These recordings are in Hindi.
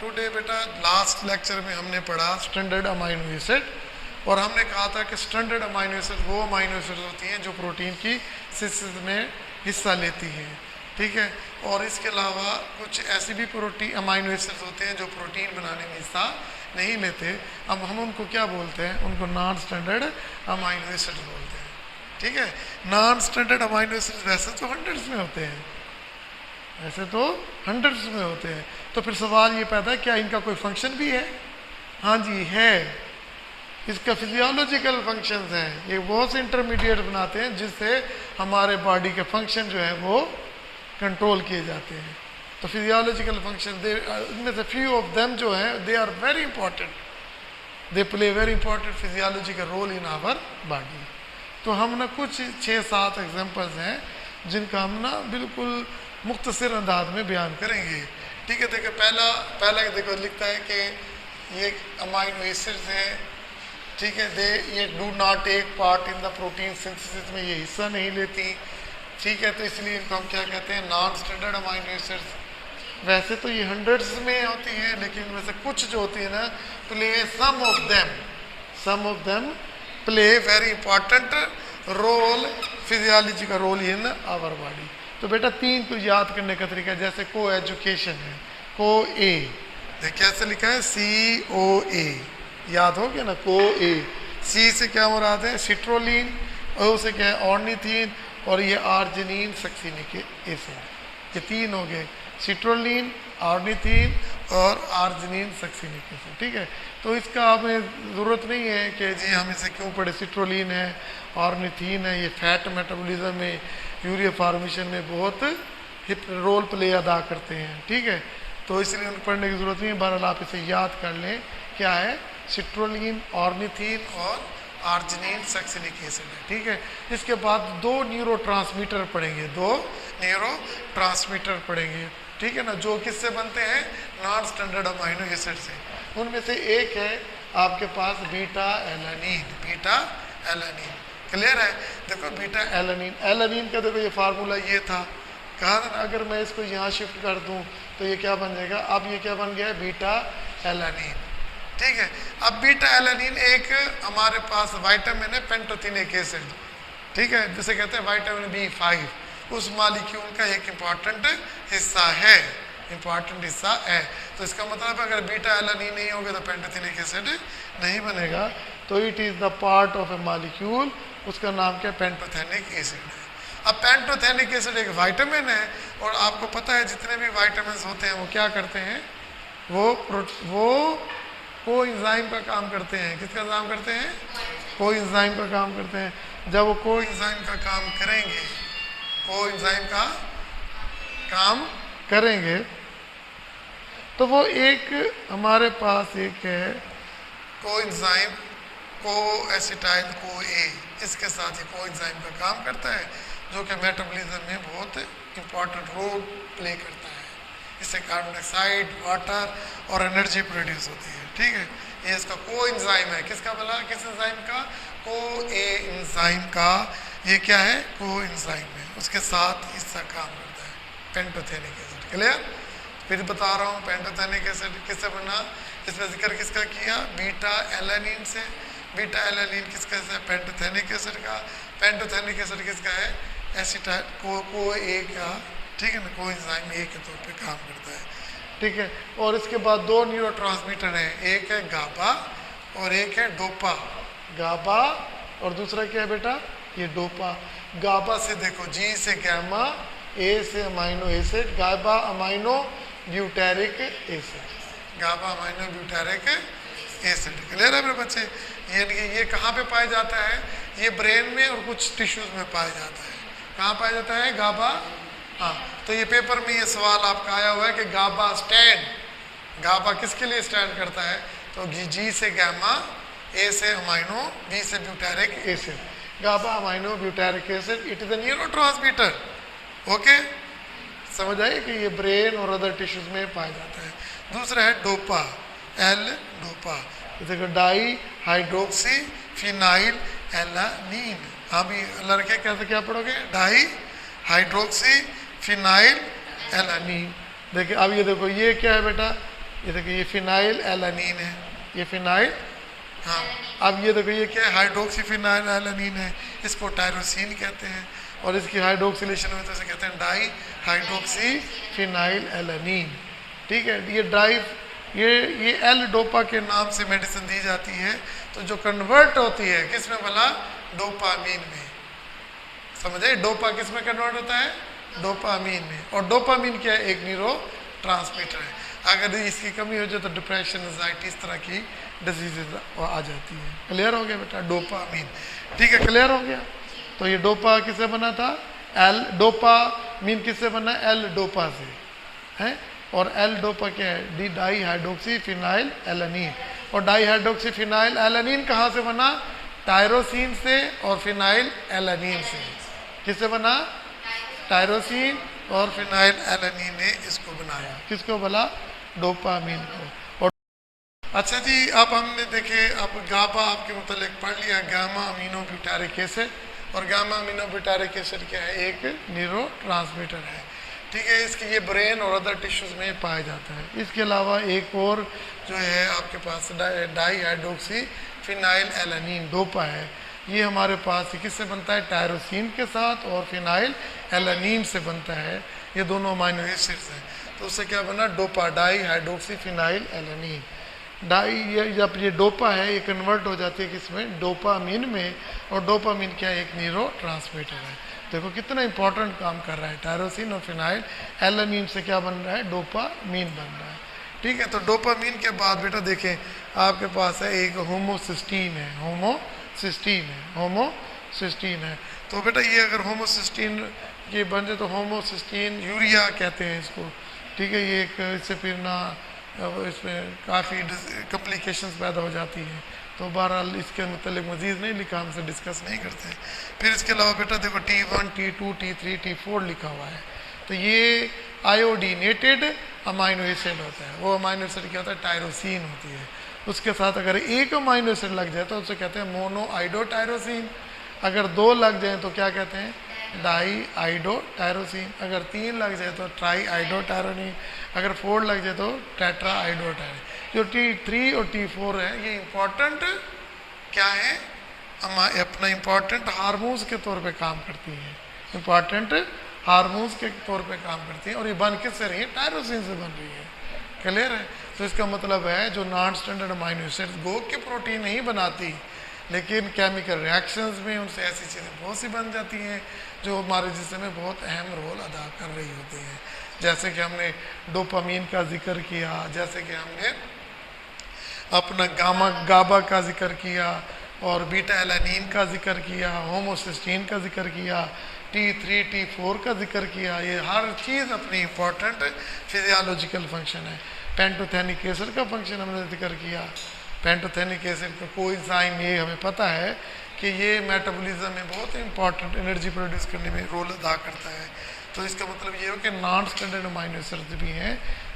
टुडे बेटा लास्ट लेक्चर में हमने पढ़ा स्टैंडर्ड अमाइनो एसिड, और हमने कहा था कि स्टैंडर्ड अमाइनो एसिड वो अमाइनो एसिड होती हैं जो प्रोटीन की सिंथेसिस में हिस्सा लेती हैं, ठीक है। और इसके अलावा कुछ ऐसी भी प्रोटीन अमाइनो एसिड्स होते हैं जो प्रोटीन बनाने में हिस्सा नहीं लेते। अब हम उनको क्या बोलते हैं, उनको नॉन स्टैंडर्ड अमाइनो एसिड बोलते हैं, ठीक है। नॉन स्टैंडर्ड अमाइनो एसिड वैसे तो हंड्रेड्स में होते हैं, ऐसे तो हंड्रेड्स में होते हैं। तो फिर सवाल ये पैदा है क्या इनका कोई फंक्शन भी है? हाँ जी है, इसका फिजियोलॉजिकल फंक्शंस हैं। ये बहुत से इंटरमीडिएट बनाते हैं जिससे हमारे बॉडी के फंक्शन जो है वो कंट्रोल किए जाते हैं। तो फिजियोलॉजिकल फंक्शन इनमें से फ्यू ऑफ देम जो हैं they are very important, they play very important physiological role in our body. तो हम ना कुछ 6-7 एग्जांपल्स हैं जिनका हम ना बिल्कुल मुख्तसर अंदाज में बयान करेंगे, ठीक है। देखो पहला देखो लिखता है कि ये अमाइनो एसिड्स हैं, ठीक है। ये do not take part in the protein synthesis में ये हिस्सा नहीं लेती, ठीक है। तो इसलिए इनको हम क्या कहते हैं, नॉन स्टैंडर्ड अमाइनो एसिड्स। वैसे तो ये हंड्रेड्स में होती है, लेकिन इनमें से कुछ जो होती है ना play some of them play very important role, physiology का रोल इन आवर बॉडी। तो बेटा 3 को याद करने का तरीका है, जैसे को एजुकेशन है, को ए कैसे लिखा है, COA, याद हो गया ना, को ए। सी से क्या मुराद है, सिट्रोलिन, ओ से क्या है, ऑर्निथीन, और ये आर्जिनिन सक्सिनिक एसिड, ये 3 हो गए, सिट्रोलिन, ऑर्निथीन और आर्जिनिन सक्सिनिक एसिड, ठीक है। तो इसका हमें ज़रूरत नहीं है कि जी हम इसे क्यों पढ़े, सिट्रोलिन है, ऑर्निथीन है, ये फैट मेटाबॉलिज्म में, यूरिया फॉर्मेशन में बहुत रोल प्ले अदा करते हैं, ठीक है। तो इसलिए उनको पढ़ने की ज़रूरत नहीं है। बहरहाल आप इसे याद कर लें, क्या है, सिट्रोलिन, ऑर्निथीन और आर्जिनिन सक्सिनिक एसिड है, ठीक है। इसके बाद 2 न्यूरोट्रांसमीटर पढ़ेंगे, 2 न्यूरोट्रांसमीटर पढ़ेंगे, ठीक है ना, जो किससे बनते हैं, नॉन स्टैंडर्ड अमाइनो एसिड से। उनमें से एक है आपके पास बीटा एलानिन, क्लियर है। देखो बीटा एलानिन का देखो ये फार्मूला ये था, कहा था ना अगर मैं इसको यहाँ शिफ्ट कर दूँ तो ये क्या बन जाएगा, अब ये क्या बन गया है, बीटा एलानिन, ठीक है। अब बीटा एलानिन एक हमारे पास वाइटामिन है, पेंटोथेनिक एसिड, ठीक है, जिसे कहते हैं वाइटामिन B5, उस मॉलिक्यूल का एक इम्पॉर्टेंट हिस्सा है, तो इसका मतलब अगर बीटा एलानिन नहीं होगा तो पेंटोथेनिक एसिड नहीं बनेगा। तो it is the part of A molecule, उसका नाम क्या है, पेंटोथेनिक एसिड है। अब पेंटोथेनिक एसिड एक वाइटामिन है, और आपको पता है जितने भी वाइटामिन होते हैं वो क्या करते हैं, वो कोएंजाइम का काम करते हैं। किसका काम करते हैं, कोएंजाइम का काम करते हैं। जब वो कोएंजाइम का काम करेंगे तो वो एक हमारे पास एक है कोएंजाइम, कोएसिटाइल CoA, इसके साथ ही कोएंजाइम का काम करता है, जो कि मेटाबॉलिज्म में बहुत इंपॉर्टेंट रोल प्ले करता है। इससे कार्बन डाइऑक्साइड, वाटर और एनर्जी प्रोड्यूस होती है, ठीक है। ये इसका कोएंजाइम है, किसका बोला, किस एंजाइम का, CoA एंजाइम का, ये क्या है, कोएंजाइम है, उसके साथ इसका काम करता है पेंटोथेनिक एसिड, क्लियर। फिर बता रहा हूँ पेंटोथेनिक एसिड किससे बना, इसमें जिक्र किसका किया, बीटा एलानिन से। बीटा एलानिन किसका है, पेंटोथेनिक एसिड का। पेंटोथेनिक एसिड किसका है, एसिटाइल CoA का, ठीक है ना, कोएंजाइम ए के तौर पे काम करता है, ठीक है। और इसके बाद 2 न्यूरोट्रांसमीटर हैं, एक है गाबा और एक है डोपा। गाबा और दूसरा क्या है बेटा, ये डोपा। गाबा से देखो, G से गैमा, A से amino acid, GABA amino butyric acid, clear है मेरे बच्चे। ये कहाँ पे पाया जाता है, ये ब्रेन में और कुछ टिश्यूज में पाया जाता है। कहाँ पाया जाता है, गाबा, हाँ। तो ये पेपर में ये सवाल आपका आया हुआ है कि गाबा किसके लिए स्टैंड करता है, तो G से गैमा, A से अमाइनो, B से butyric acid. GABA amino butyric acid, it is a neurotransmitter, okay, समझ आइए कि ये ब्रेन और अदर टिश्यूज में पाया जाता है। दूसरा है डोपा, L-डोपा, देखो डाई हाइड्रोक्सी फिनाइल एलानीन। अभी लड़के कैसे क्या पढ़ोगे, डाई हाइड्रोक्सी फिनाइल एलानीन। देखिए अब ये देखो ये क्या है बेटा, ये देखो ये फिनाइल एलानीन है, ये फिनाइल, हाँ अब ये देखो ये क्या है, हाइड्रोक्सी फिनाइल एलानीन है, इसको टायरोसिन कहते हैं और इसकी हाइड्रोक्सिलेशन में तो इसे कहते हैं डाई हाइड्रोक्सी फिनाइल एलानीन। ठीक है, ये डाई ये एल डोपा के नाम से मेडिसिन दी जाती है, तो जो कन्वर्ट होती है किस में भला, डोपामीन में। समझे, डोपा किस में कन्वर्ट होता है, डोपामीन में। और डोपामीन क्या है, एक न्यूरो ट्रांसमीटर है। अगर इसकी कमी हो जाए तो डिप्रेशन, एंजाइटी, इस तरह की डिजीजेज आ जाती है। क्लियर हो गया बेटा, डोपामीन। ठीक है, क्लियर हो गया। तो ये डोपा किससे बना था, एल डोपामीन किससे बना, एल डोपा से है। और एल डोपा क्या है, D di hydroxy phenyl alanine. और डाई हाइड्रोक्सी फिनाइल एलानीन कहाँ से बना, टायरोसिन से और फिनाइल एलानीन से। किससे बना, टायरोसिन और फिनाइल एलानीन ने इसको बनाया। किसको बोला, डोपामीन को। और अच्छा जी, अब हमने देखे, अब गाबा आपके मुतालिक पढ़ लिया, गामा अमीनो ब्यूटारिक एसिड। और गामा अमीनो ब्यूटारिक एसिड क्या है, एक न्यूरो ट्रांसमीटर है। ठीक है, इसके ये ब्रेन और अदर टिश्यूज में पाया जाता है। इसके अलावा एक और जो है आपके पास di hydroxy phenyl alanine dopa है। ये हमारे पास किससे बनता है, टायरोसिन के साथ और फिनाइल एलानीन से बनता है। ये दोनों अमाइनो एसिड्स हैं, तो उससे क्या बना, dopa di hydroxy phenyl alanine. Di ये जब ये डोपा है ये कन्वर्ट हो जाती है किसमें, डोपामीन में। और डोपामीन क्या है, एक न्यूरो ट्रांसमीटर है। देखो कितना इंपॉर्टेंट काम कर रहा है, टायरोसिन और फिनाइल एलानीन से क्या बन रहा है, डोपामीन बन रहा है। ठीक है, तो डोपामीन के बाद बेटा देखें आपके पास है एक होमोसिस्टीन है, होमोसिस्टीन है। तो बेटा ये अगर होमोसिस्टीन ये बन जाए तो होमोसिस्टीन यूरिया कहते हैं इसको। ठीक है, ये एक इससे फिर ना इसमें काफ़ी कॉम्प्लिकेशंस पैदा हो जाती हैं। तो बहरहाल इसके मतलब मज़ीद नहीं लिखा, हमसे डिस्कस नहीं करते हैं। फिर इसके अलावा बेटा देखो T1, T2, T3, T4 लिखा हुआ है। तो ये आयोडीनेटेड अमाइनो एसिड होता है। वो अमाइनो एसिड क्या होता है, टायरोसिन होती है। उसके साथ अगर एक अमाइनो एसिड लग जाए तो उसे कहते हैं मोनो आइडोटायरोसिन। अगर दो लग जाए तो क्या कहते हैं, डाई आइडोटायरोसिन। अगर तीन लग जाए तो ट्राई आइडोटायरोनिन। अगर 4 लग जाए तो टेट्रा आइडोटायरोनिन। जो T3 और T4 है ये इंपॉर्टेंट क्या है, अपना इंपॉर्टेंट हार्मोन्स के तौर पे काम करती हैं, इंपॉर्टेंट हार्मोन्स के तौर पे काम करती हैं। और ये बन किससे रही है, टायरोसिन से बन रही है। क्लियर है। तो इसका मतलब है जो नॉन स्टैंडर्ड अमाइनो एसिड्स गो के प्रोटीन नहीं बनाती, लेकिन केमिकल रिएक्शंस में उनसे ऐसी चीज़ें बहुत सी बन जाती हैं जो हमारे जिस्म में बहुत अहम रोल अदा कर रही होती हैं। जैसे कि हमने डोपामीन का जिक्र किया, जैसे कि हमने अपना गाबा का जिक्र किया और बीटा एलानीन का जिक्र किया, होमोसिस्टीन का जिक्र किया, T3, T4 का जिक्र किया। ये हर चीज़ अपनी इंपॉर्टेंट फिजियोलॉजिकल फंक्शन है। पेंटोथेनिक एसिड का फंक्शन हमने जिक्र किया। पेंटोथेनिक एसिड का कोई साइन ये हमें पता है कि ये मेटाबॉलिज्म में बहुत इंपॉर्टेंट एनर्जी प्रोड्यूस करने में रोल अदा करता है। तो इसका मतलब ये हो कि नॉन स्टैंडर्ड अमाइनो एसिड्स भी हैं,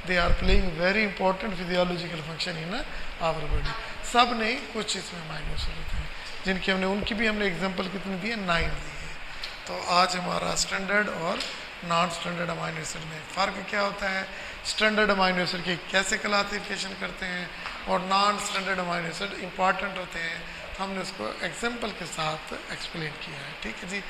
they are playing very important physiological function in our body. सब नहीं, कुछ इसमें अमाइनो एसिड होते हैं जिनकी उनकी भी हमने एग्जांपल कितनी दी है, 9 दी है। तो आज हमारा स्टैंडर्ड और नॉन स्टैंडर्ड अमाइनो एसिड में फ़र्क क्या होता है, स्टैंडर्ड अमाइनो एसिड की कैसे क्लासिफिकेशन करते हैं और non standard amino acid important होते हैं, तो हमने उसको एग्जांपल के साथ एक्सप्लेन किया है। ठीक है जी।